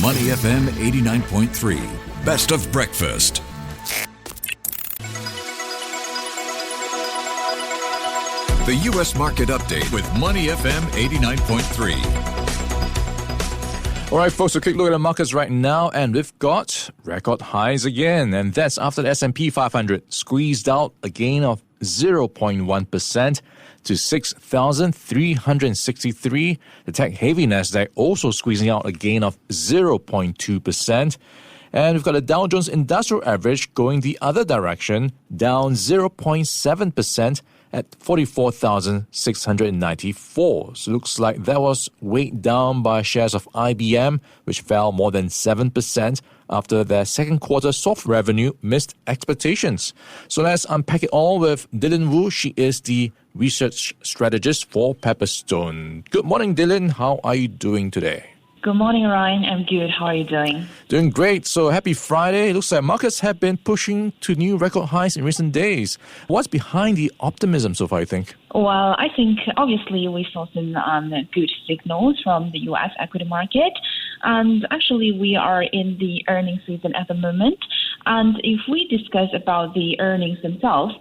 Money FM 89.3, best of breakfast. The U.S. Market Update with Money FM 89.3. All right, folks, a quick look at the markets right now, and we've got record highs again, and that's after the S&P 500 squeezed out a gain of 0.1% to 6,363. The tech-heavy Nasdaq also squeezing out a gain of 0.2%. And we've got the Dow Jones Industrial Average going the other direction, down 0.7% at 44,694. So it looks like that was weighed down by shares of IBM, which fell more than 7% after their second quarter soft revenue missed expectations. So let's unpack it all with Dilin Wu. She is the research strategist for Pepperstone. Good morning, Dilin. How are you doing today? Good morning, Ryan. I'm good. How are you doing? Doing great. So happy Friday. It looks like markets have been pushing to new record highs in recent days. What's behind the optimism so far, I think? Well, I think obviously we saw some good signals from the U.S. equity market. And actually, we are in the earnings season at the moment. And if we discuss about the earnings themselves,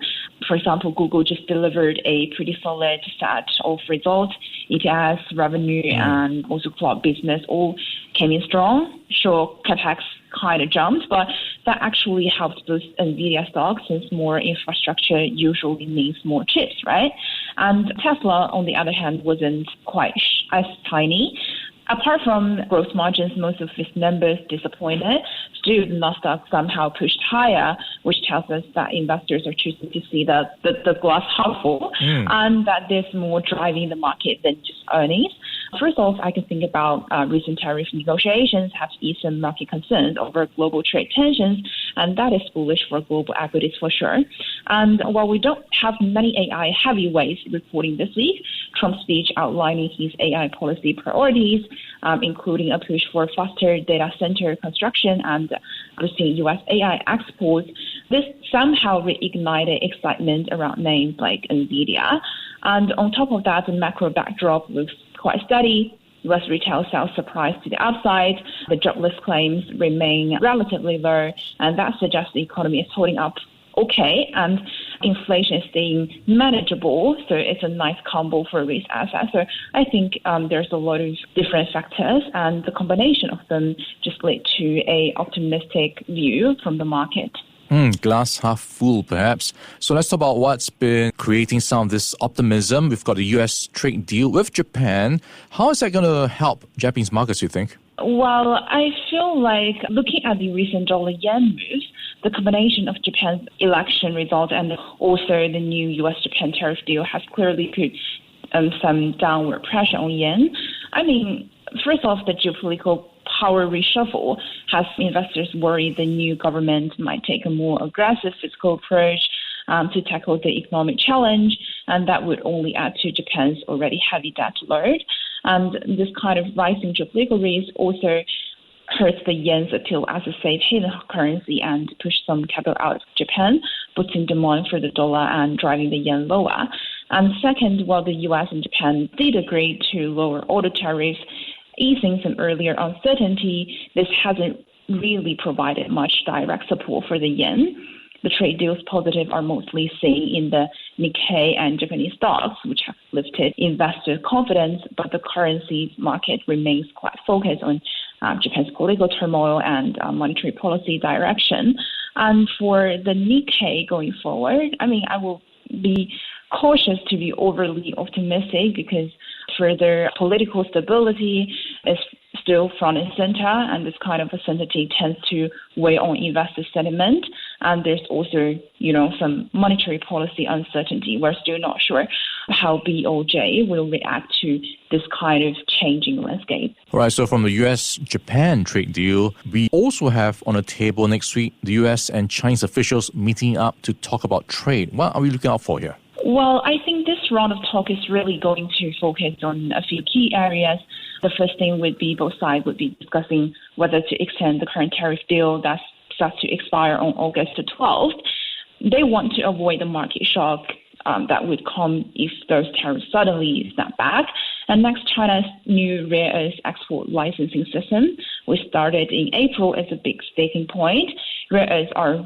for example, Google just delivered a pretty solid set of results. ETS, revenue, and also cloud business all came in strong. Sure, CapEx kind of jumped, but that actually helped boost NVIDIA stock since more infrastructure usually means more chips, right? And Tesla, on the other hand, wasn't quite as tiny. Apart from gross margins, most of its numbers disappointed. Still, the Nasdaq somehow pushed higher, which tells us that investors are choosing to see the glass half full, and that there's more driving the market than just earnings. First off, I can think about recent tariff negotiations have eased some market concerns over global trade tensions, and that is bullish for global equities for sure. And while we don't have many AI heavyweights reporting this week, Trump's speech outlining his AI policy priorities, including a push for faster data center construction and boosting U.S. AI exports, this somehow reignited excitement around names like NVIDIA. And on top of that, the macro backdrop looks quite steady. U.S. retail sales surprised to the upside. The jobless claims remain relatively low, and that suggests the economy is holding up okay, and inflation is staying manageable, so it's a nice combo for risk assets. So I think there's a lot of different factors, and the combination of them just led to a optimistic view from the market. Glass half full, perhaps. So let's talk about what's been creating some of this optimism. We've got the U.S. trade deal with Japan. How is that going to help Japanese markets, you think? Well, I feel like looking at the recent dollar-yen moves, the combination of Japan's election result and also the new U.S.-Japan tariff deal has clearly put some downward pressure on yen. I mean, first off, the geopolitical power reshuffle has investors worried the new government might take a more aggressive fiscal approach to tackle the economic challenge, and that would only add to Japan's already heavy debt load. And this kind of rising geopolitical risk also hurts the yen's appeal as a safe haven currency and push some capital out of Japan, boosting demand for the dollar and driving the yen lower. And second, while the U.S. and Japan did agree to lower auto tariffs, easing some earlier uncertainty, this hasn't really provided much direct support for the yen. The trade deals positive are mostly seen in the Nikkei and Japanese stocks, which have lifted investor confidence, but the currency market remains quite focused on Japan's political turmoil and monetary policy direction. And for the Nikkei going forward, I mean, I will be cautious to be overly optimistic because further political stability is still front and center, and this kind of uncertainty tends to weigh on investor sentiment. And there's also, some monetary policy uncertainty. We're still not sure how BOJ will react to this kind of changing landscape. All right, so from the U.S.-Japan trade deal, we also have on the table next week the U.S. and Chinese officials meeting up to talk about trade. What are we looking out for here? Well, I think this round of talk is really going to focus on a few key areas. The first thing would be both sides would be discussing whether to extend the current tariff deal that's set to expire on August the 12th. They want to avoid the market shock that would come if those tariffs suddenly snap back. And next, China's new rare earth export licensing system we started in April as a big sticking point, whereas are,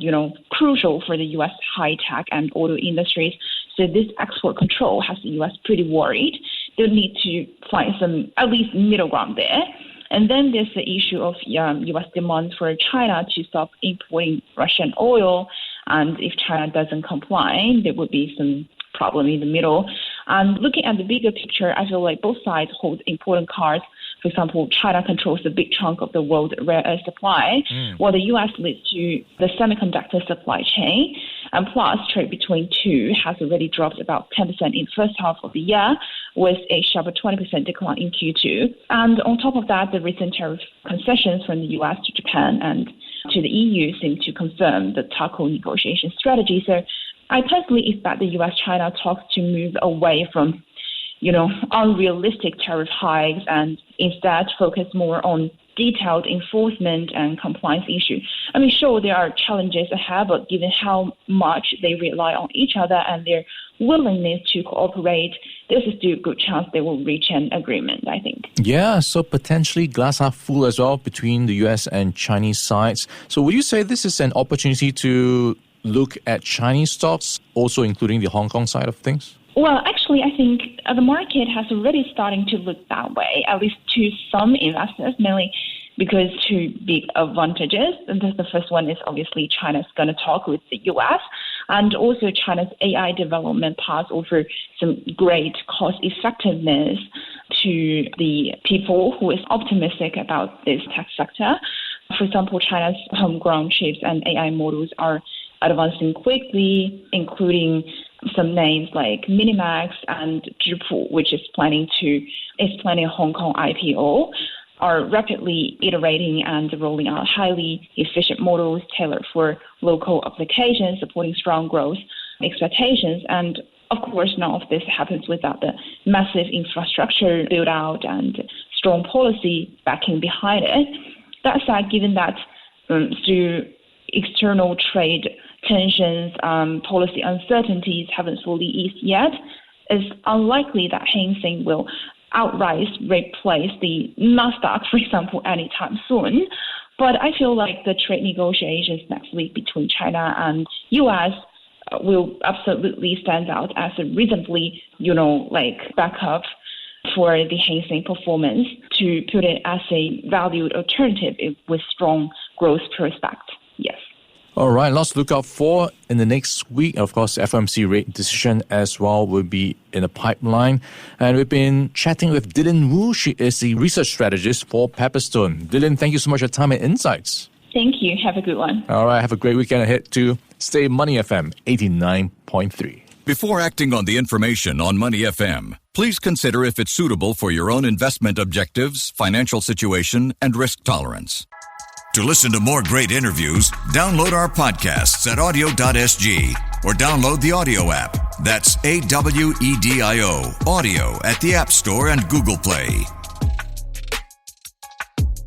crucial for the U.S. high-tech and auto industries. So this export control has the U.S. pretty worried. They'll need to find some, at least, middle ground there. And then there's the issue of U.S. demand for China to stop importing Russian oil. And if China doesn't comply, there would be some problem in the middle. And looking at the bigger picture, I feel like both sides hold important cards. For example, China controls a big chunk of the world rare earth supply, while the U.S. leads to the semiconductor supply chain. And plus, trade between two has already dropped about 10% in the first half of the year, with a sharper 20% decline in Q2. And on top of that, the recent tariff concessions from the U.S. to Japan and to the EU seem to confirm the tackle negotiation strategy. So I personally expect the U.S.-China talks to move away from, unrealistic tariff hikes and instead focus more on detailed enforcement and compliance issues. I mean, sure, there are challenges ahead, but given how much they rely on each other and their willingness to cooperate, there's a still good chance they will reach an agreement, I think. Yeah, so potentially glass half full as well between the US and Chinese sides. So would you say this is an opportunity to look at Chinese stocks, also including the Hong Kong side of things? Well, actually, I think the market has already starting to look that way, at least to some investors, mainly because two big advantages. And the first one is obviously China's going to talk with the U.S. and also China's AI development path offer some great cost effectiveness to the people who is optimistic about this tech sector. For example, China's homegrown chips and AI models are advancing quickly, including some names like Minimax and Zhipu, which is planning a Hong Kong IPO, are rapidly iterating and rolling out highly efficient models tailored for local applications, supporting strong growth expectations. And of course, none of this happens without the massive infrastructure build out and strong policy backing behind it. That said, given that through external trade tensions, policy uncertainties haven't fully eased yet, it's unlikely that Hang Seng will outright replace the Nasdaq, for example, anytime soon. But I feel like the trade negotiations next week between China and U.S. will absolutely stand out as a reasonably, backup for the Hang Seng performance, to put it as a valued alternative with strong growth prospect. Yes. All right, lots to look out for in the next week. Of course, FOMC rate decision as well will be in the pipeline. And we've been chatting with Dilin Wu. She is the research strategist for Pepperstone. Dilin, thank you so much for your time and insights. Thank you. Have a good one. All right, have a great weekend ahead too. Stay Money FM 89.3. Before acting on the information on Money FM, please consider if it's suitable for your own investment objectives, financial situation, and risk tolerance. To listen to more great interviews, download our podcasts at audio.sg or download the audio app. That's AWEDIO, audio at the App Store and Google Play.